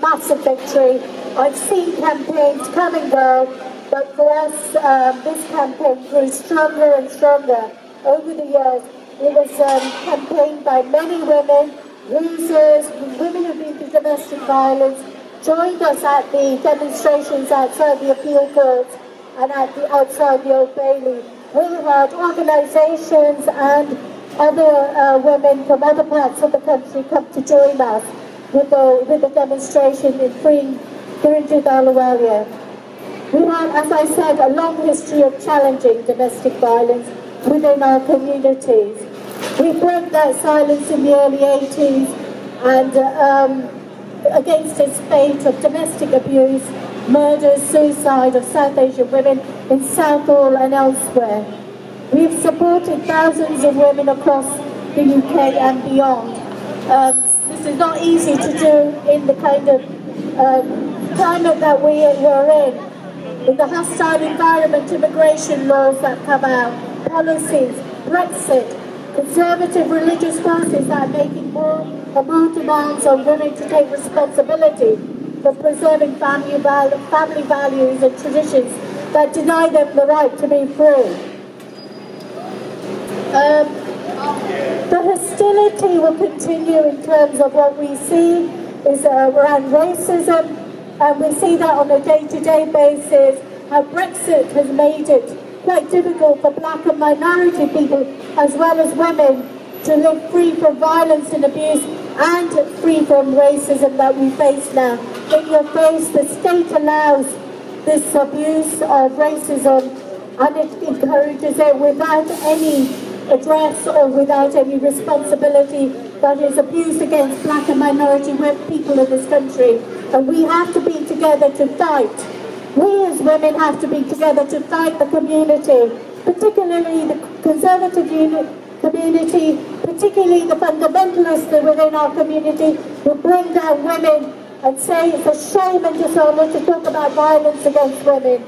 massive victory. I've seen campaigns come and go, but for us, this campaign grew stronger and stronger over the years. It was campaigned by many women, losers, women who've been through domestic violence, joined us at the demonstrations outside the appeal courts and outside the Old Bailey. We had organisations and other women from other parts of the country come to join us with the demonstration in freeing Kiranjit Ahluwalia. We have, as I said, a long history of challenging domestic violence within our communities. We broke that silence in the early 80s and against its fate of domestic abuse, murders, suicide of South Asian women in Southall and elsewhere. We've supported thousands of women across the UK and beyond. This is not easy to do in the kind of climate that we're in the hostile environment, immigration laws that come out, policies, Brexit, conservative religious forces that are making more and more demands on women to take responsibility for preserving family values and traditions that deny them the right to be free. The hostility will continue in terms of what we see is around racism, and we see that on a day-to-day basis, how Brexit has made it quite difficult for black and minority people, as well as women, to live free from violence and abuse and free from racism that we face now. In your face, the state allows this abuse of racism and it encourages it without any address or without any responsibility that is abused against black and minority people in this country. And we have to be together to fight. We as women have to be together to fight the community, particularly the conservative community, particularly the fundamentalists within our community who bring down women and say it's a shame and dishonour to talk about violence against women.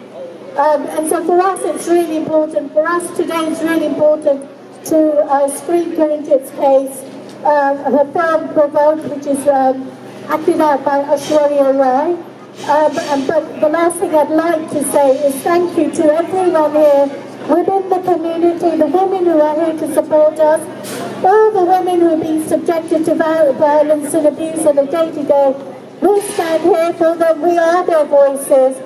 And so for us it's really important, for us today it's really important to screen Kiranjit's case, her film Provoked, which is acted out by Aishwarya Rai. But the last thing I'd like to say is thank you to everyone here within the community, the women who are here to support us, all the women who are being subjected to violence and abuse on a day-to-day. We stand here for them, we are their voices,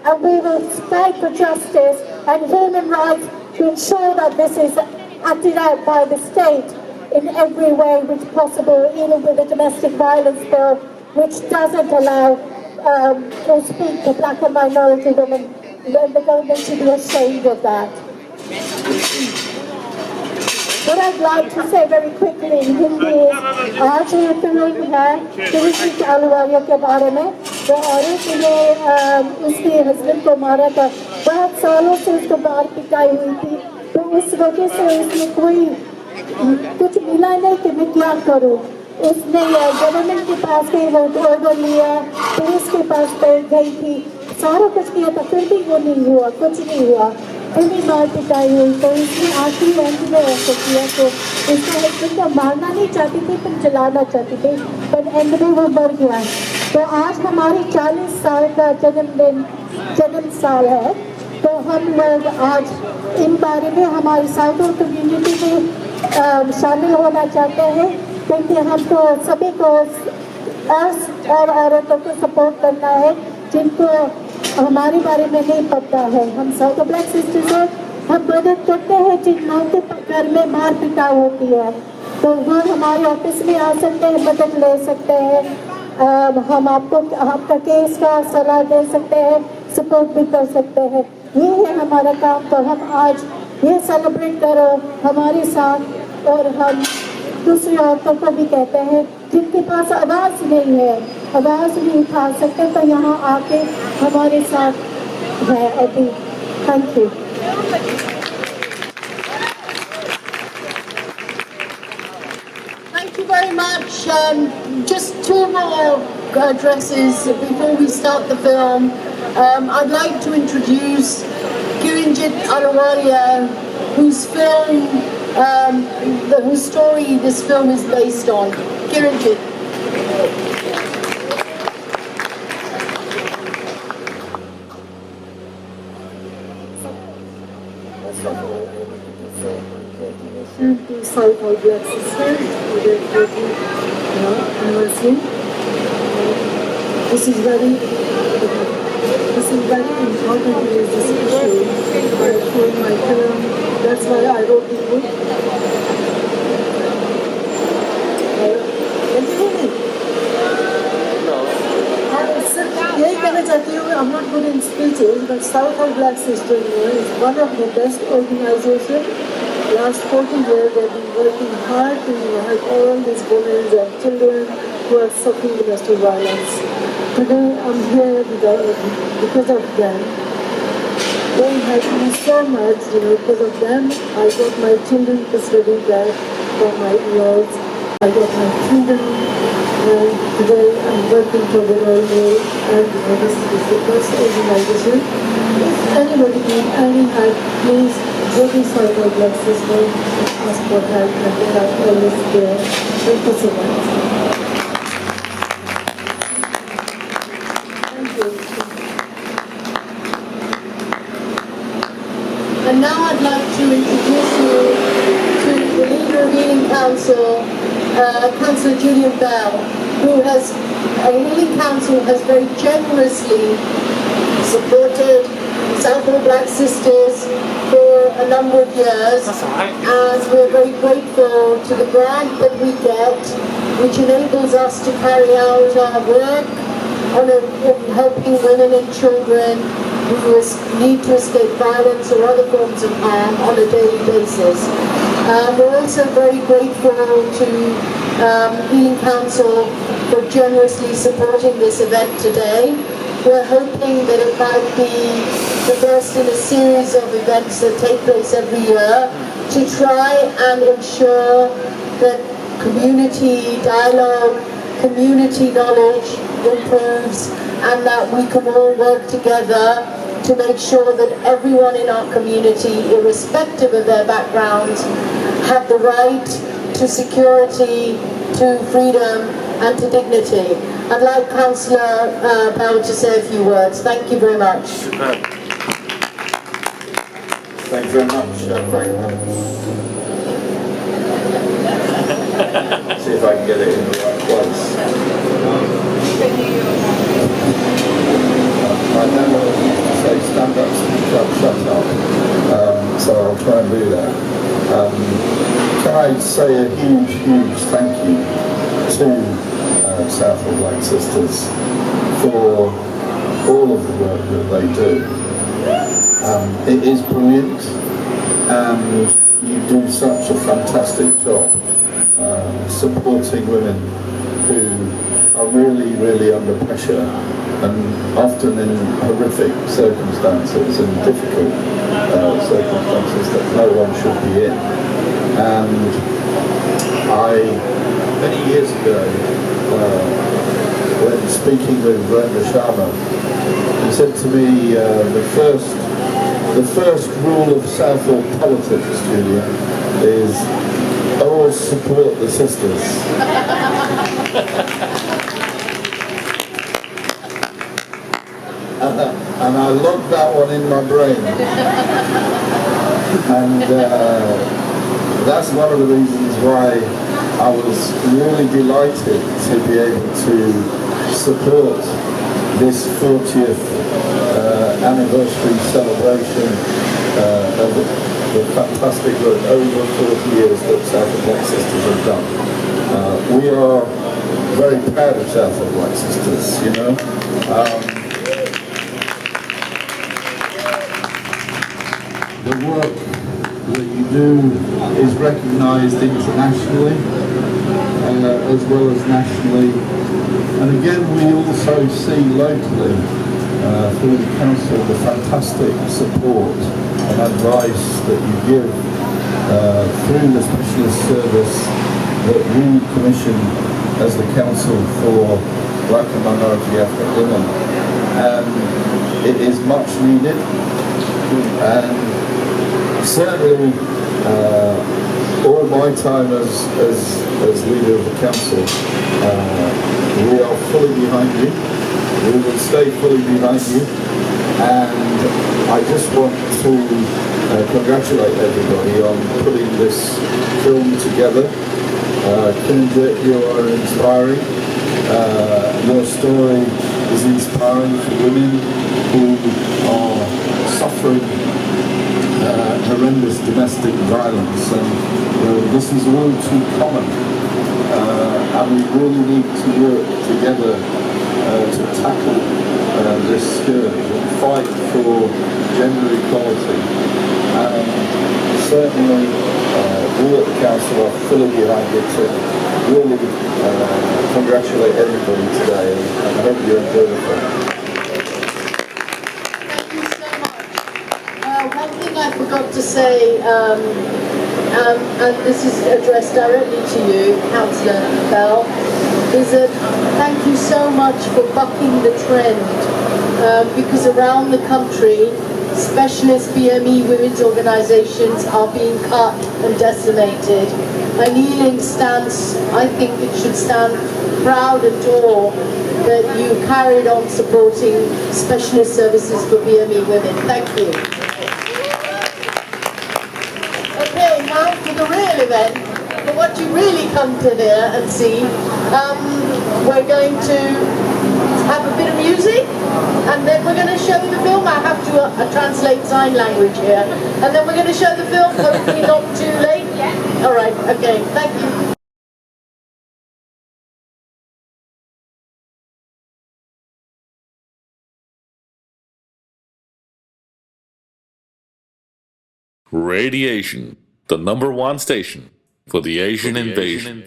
and we will fight for justice and human rights to ensure that this is acted out by the state in every way which possible, even with the domestic violence bill, which doesn't allow to speak to black and minority women. The government should be ashamed of that. What I'd like to say very quickly in Hindi is, आज ये film है किरंजीत अहलुवालिया के बारे में, वो औरत ने उसके हस्बैंड को मारा था, बहुत सालों से उसको मार पिटाई हुई थी, तो उस वजह से उसने कोई कुछ मिला नहीं कि मैं क्या करूँ. उसने गवर्नमेंट के पास गई, वो ऑर्डर लिया, पुलिस के पास गई थी, सारा कुछ किया था, फिर भी वो नहीं हुआ, कुछ नहीं हुआ, फिर भी मार पिटाई हुई. तो उसने आखिरी एंड में ऐसा किया, तो उसके हस्बैंड को मारना नहीं चाहती थी पर जलाना चाहती थी, पर एंड में वो मर गया. तो आज हमारी 40 साल का जन्म साल है, तो हम लोग आज इन बारे में हमारी साउथ कम्युनिटी में शामिल होना चाहते हैं, क्योंकि हमको सभी को और औरतों को सपोर्ट करना है जिनको हमारे बारे में नहीं पता है. हम साउथल ब्लैक सिस्टर्स हैं, हम मदद करते हैं जिन लोगों के घर में मार पिटाई होती है, तो वो हमारे ऑफिस में आ सकते हैं, मदद ले सकते हैं, हम आपको आपका केस का सलाह दे सकते हैं, सपोर्ट भी कर सकते हैं. ये है हमारा काम. तो हम आज ये सेलिब्रेट करो हमारे साथ, और हम दूसरी औरतों को भी कहते हैं जिनके पास आवाज़ नहीं है, आवाज़ नहीं उठा सकते, तो यहाँ आके हमारे साथ है अभी. Thank you. Thank you very much. Just two more addresses before we start the film. I'd like to introduce Kiranjit Ahluwalia, whose film, whose story this film is based on. Kiranjit. Southall Black Sisters, anniversary. This is very important to raise this issue. I told my film, that's why I wrote the book. Can you hear me? I'm not good in speeches, but Southall Black Sisters is one of the best organizations. Last 40 years they've been working hard to help all these women and children who are suffering domestic violence. Today I'm here because of them. They helped me so much, because of them I got my children custody back from my years. I got my children, and today I'm working for the Royal Mail, and this is the best organization. If anybody needs any help, please go to Southall Black Sisters, ask for help, and they are always there. Thank you so much. Thank you. And now I'd like to introduce you to the leader of Ealing Council, Councillor Julian who Ealing Council has very generously supported Southall Black Sisters for a number of years, and we're very grateful to the grant that we get, which enables us to carry out our work on helping women and children who need to escape violence or other forms of harm on a daily basis. We're also very grateful to Ealing Council for generously supporting this event today. We're hoping that it might be the first in a series of events that take place every year to try and ensure that community dialogue, community knowledge improves, and that we can all work together to make sure that everyone in our community, irrespective of their backgrounds, have the right to security, to freedom, and to dignity. I'd like Councillor Bell to say a few words. Thank you very much. Thank you very much, Pragna. See if I can get it in the right place. I never used to say stand up, speak up, shut up, so I'll try and do that. Can I say a huge thank you to Southall Black Sisters for all of the work that they do. It is brilliant, and you do such a fantastic job supporting women who are really under pressure, and often in horrific circumstances and difficult circumstances that no one should be in. And many years ago, when speaking with Pragna, he said to me, the first rule of Southall politics, Julian, is always support the sisters. And I logged that one in my brain. And that's one of the reasons why I was really delighted to be able to support this 40th anniversary celebration of the fantastic work over 40 years that Southall Black Sisters have done. We are very proud of Southall Black Sisters, the work that you do is recognised internationally as well as nationally, and again we also see locally through the council the fantastic support and advice that you give through the specialist service that we commission as the council for black and minority ethnic women, and it is much needed. And certainly, all my time as leader of the council, we are fully behind you. We will stay fully behind you, and I just want to congratulate everybody on putting this film together. Kiranjit, you are inspiring. Your story is inspiring for women who are suffering horrendous domestic violence, and this is all too common. And we really need to work together to tackle this scourge and fight for gender equality. And certainly we at the Council are fully behind it to really congratulate everybody today, and I hope you enjoy the film. Thank you so much. One thing I forgot to say, and this is addressed directly to you, Councillor Bell, is that thank you so much for bucking the trend, because around the country, specialist BME women's organisations are being cut and decimated. And Ealing stands, I think it should stand proud and tall that you carried on supporting specialist services for BME women. Thank you. Okay, now for the real event, for what you really come to hear and see, we're going to have a bit of music, and then we're going to show the film. I have to translate sign language here, and then we're going to show the film, hopefully not too late. Yeah. All right, okay, thank you. RadiAsian, the #1 station for the Asian invasion.